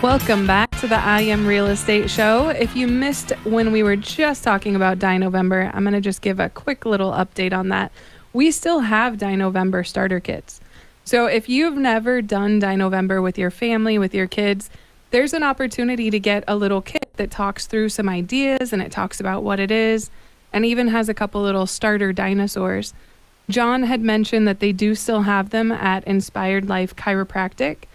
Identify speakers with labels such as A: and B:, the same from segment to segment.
A: Welcome back to the I Am Real Estate Show. If you missed when we were just talking about Dye-November, I'm going to just give a quick little update on that. We still have Dye-November starter kits. So if you've never done Dye-November with your family, with your kids, there's an opportunity to get a little kit that talks through some ideas and it talks about what it is and even has a couple little starter dinosaurs. John had mentioned that they do still have them at Inspired Life Chiropractic.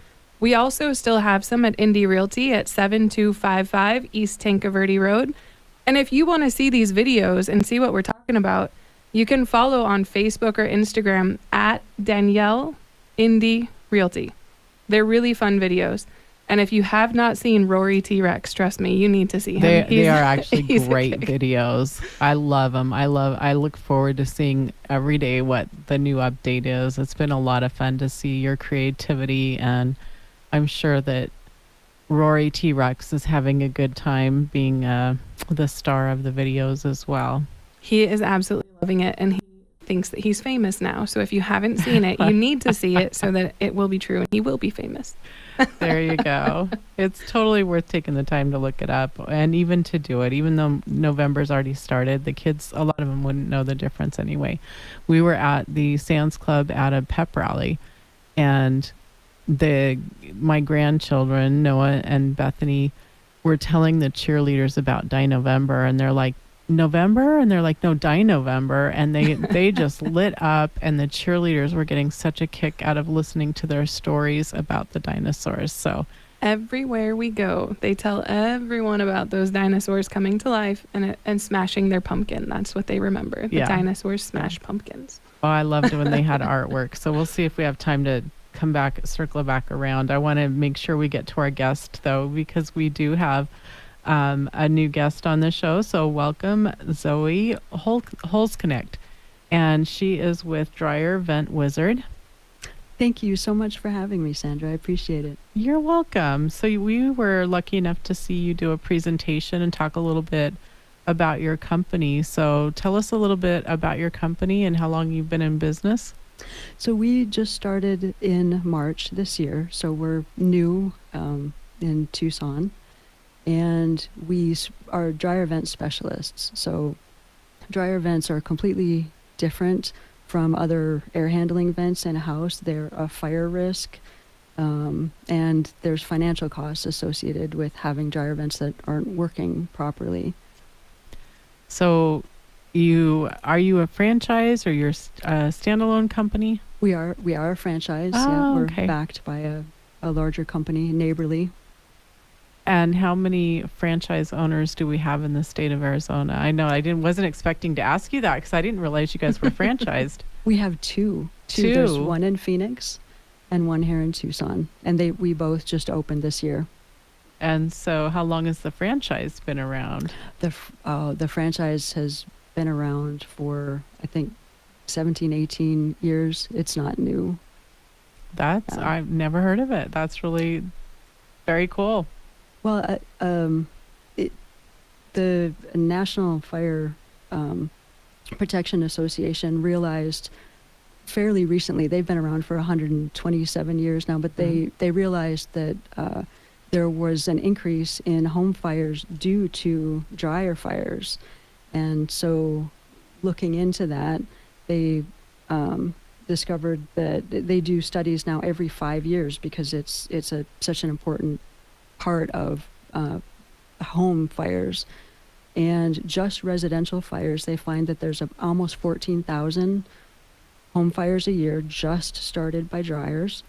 A: We also still have some at Indy Realty at 7255 East Tancaverty Road. And if you want to see these videos and see what we're talking about, you can follow on Facebook or Instagram at Danielle Indy Realty. They're really fun videos. And if you have not seen Rory T-Rex, trust me, you need to see him.
B: They are actually great videos. I love them. I look forward to seeing every day what the new update is. It's been a lot of fun to see your creativity, and I'm sure that Rory T-Rex is having a good time being the star of the videos as well.
A: He is absolutely loving it, and he thinks that he's famous now. So if you haven't seen it, you need to see it so that it will be true and he will be famous.
B: There you go. It's totally worth taking the time to look it up and even to do it. Even though November's already started, the kids, a lot of them wouldn't know the difference anyway. We were at the Sam's Club at a pep rally, and my grandchildren, Noah and Bethany, were telling the cheerleaders about Dye-November, and they're like, November? And they're like, no, Dye-November. And they just lit up, and the cheerleaders were getting such a kick out of listening to their stories about the dinosaurs. So
A: everywhere we go, they tell everyone about those dinosaurs coming to life and smashing their pumpkin. That's what they remember. The dinosaurs smash pumpkins.
B: Oh, I loved it when they had artwork. So we'll see if we have time to come back, circle back around. I want to make sure we get to our guest, though, because we do have a new guest on the show. So welcome Zoe Holzknedt, and she is with Dryer Vent Wizard.
C: Thank you so much for having me, Sandra. I appreciate it.
B: You're welcome. So we were lucky enough to see you do a presentation and talk a little bit about your company. So tell us a little bit about your company and how long you've been in business.
C: So we just started in March this year. So we're new in Tucson. And we are dryer vent specialists. So dryer vents are completely different from other air handling vents in a house. They're a fire risk, and there's financial costs associated with having dryer vents that aren't working properly.
B: So are you a franchise, or you're a standalone company?
C: We are a franchise.
B: Oh,
C: we're
B: okay.
C: backed by a larger company, Neighborly.
B: And how many franchise owners do we have in the state of Arizona? I know wasn't expecting to ask you that because I didn't realize you guys were franchised.
C: We have two. There's one in Phoenix and one here in Tucson. And we both just opened this year.
B: And so how long has the franchise been around?
C: The franchise has been around for, I think, 17, 18 years. It's not new.
B: I've never heard of it. That's really very cool.
C: Well, the National Fire Protection Association realized fairly recently, they've been around for 127 years now, but they realized that there was an increase in home fires due to dryer fires. And so looking into that, they discovered that they do studies now every 5 years because it's such an important part of home fires. And just residential fires, they find that there's almost 14,000 home fires a year just started by dryers.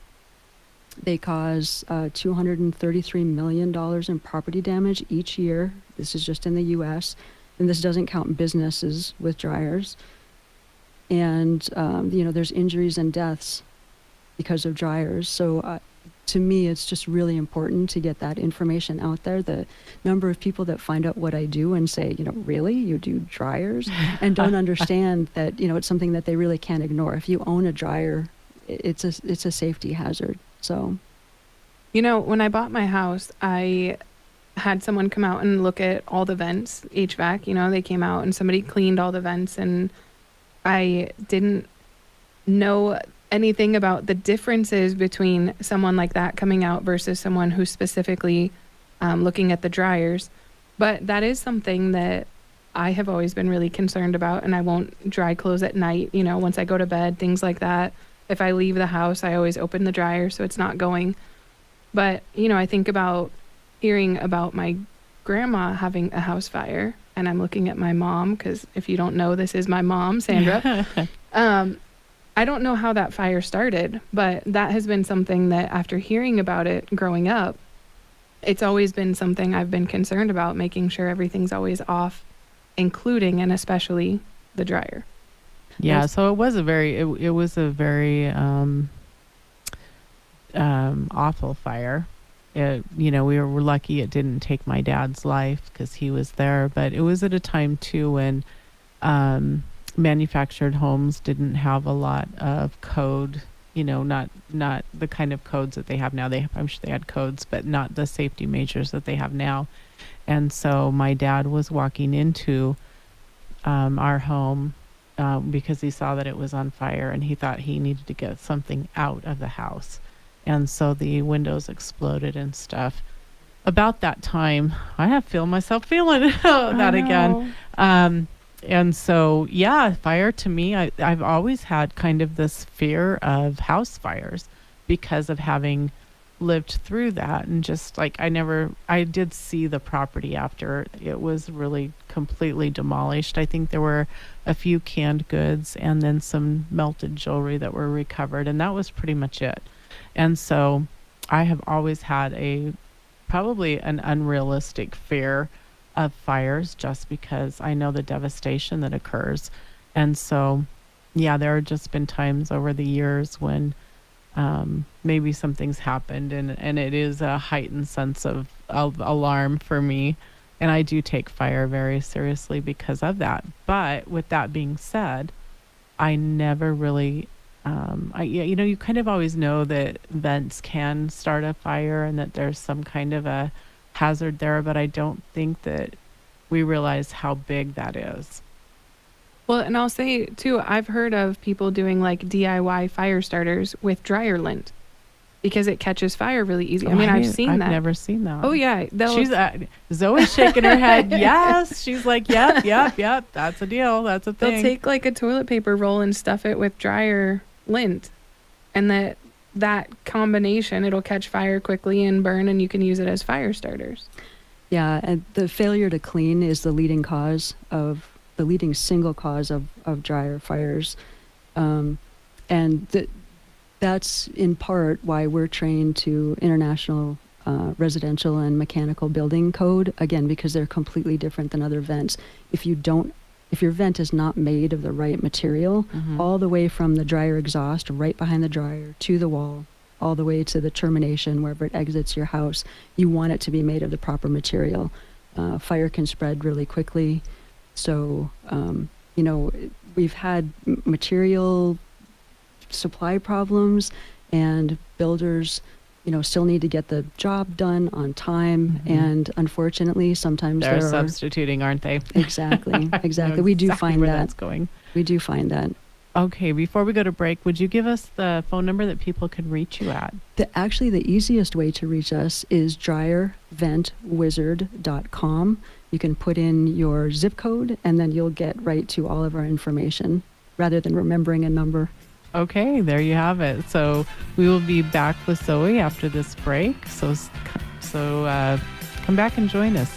C: They cause $233 million in property damage each year. This is just in the U.S., and this doesn't count businesses with dryers. And there's injuries and deaths because of dryers. So to me, it's just really important to get that information out there. The number of people that find out what I do and say, really, you do dryers? And don't understand that, it's something that they really can't ignore. If you own a dryer, it's a safety hazard. So,
A: when I bought my house, I had someone come out and look at all the vents, HVAC, they came out and somebody cleaned all the vents, and I didn't know anything about the differences between someone like that coming out versus someone who's specifically looking at the dryers. But that is something that I have always been really concerned about, and I won't dry clothes at night, once I go to bed, things like that. If I leave the house, I always open the dryer so it's not going. But, I think about hearing about my grandma having a house fire, and I'm looking at my mom, because if you don't know, this is my mom, Sandra. I don't know how that fire started, but that has been something that after hearing about it growing up, it's always been something I've been concerned about, making sure everything's always off, including and especially the dryer.
B: Yeah, so it was a very awful fire. We were lucky it didn't take my dad's life because he was there, but it was at a time too when manufactured homes didn't have a lot of code, not the kind of codes that they have now. I'm sure they had codes, but not the safety measures that they have now. And so my dad was walking into our home because he saw that it was on fire, and he thought he needed to get something out of the house. And so the windows exploded and stuff. About that time, I feel myself feeling that again. And so, yeah, fire to me, I've always had kind of this fear of house fires because of having lived through that. And just like, I did see the property after it was really completely demolished. I think there were a few canned goods and then some melted jewelry that were recovered. And that was pretty much it. And so I have always had probably an unrealistic fear of fires just because I know the devastation that occurs. And so, yeah, there have just been times over the years when maybe something's happened and it is a heightened sense of alarm for me. And I do take fire very seriously because of that. But with that being said, I never really you kind of always know that vents can start a fire and that there's some kind of a hazard there, but I don't think that we realize how big that is.
A: Well, and I'll say too, I've heard of people doing like DIY fire starters with dryer lint because it catches fire really easy. I've seen that.
B: I've never seen that.
A: Oh yeah.
B: She's Zoe's shaking her head. Yes. She's like, yep. That's a deal. That's a thing.
A: They'll take like a toilet paper roll and stuff it with dryer lint, and that combination, it'll catch fire quickly and burn, and you can use it as fire starters.
C: Yeah, and the failure to clean is the leading single cause of dryer fires. And that's in part why we're trained to International Residential and Mechanical Building Code, again, because they're completely different than other vents. If your vent is not made of the right material, all the way from the dryer exhaust right behind the dryer to the wall, all the way to the termination wherever it exits your house, you want it to be made of the proper material. Fire can spread really quickly. So, we've had material supply problems, and builders, still need to get the job done on time. And unfortunately, sometimes
B: they're substituting, aren't they?
C: Exactly. We do find
B: where
C: that.
B: That's going.
C: We do find that.
B: Okay, before we go to break, would you give us the phone number that people can reach you at?
C: Actually, the easiest way to reach us is dryerventwizard.com. You can put in your zip code, and then you'll get right to all of our information rather than remembering a number.
B: Okay, there you have it. So we will be back with Zoe after this break. So come back and join us.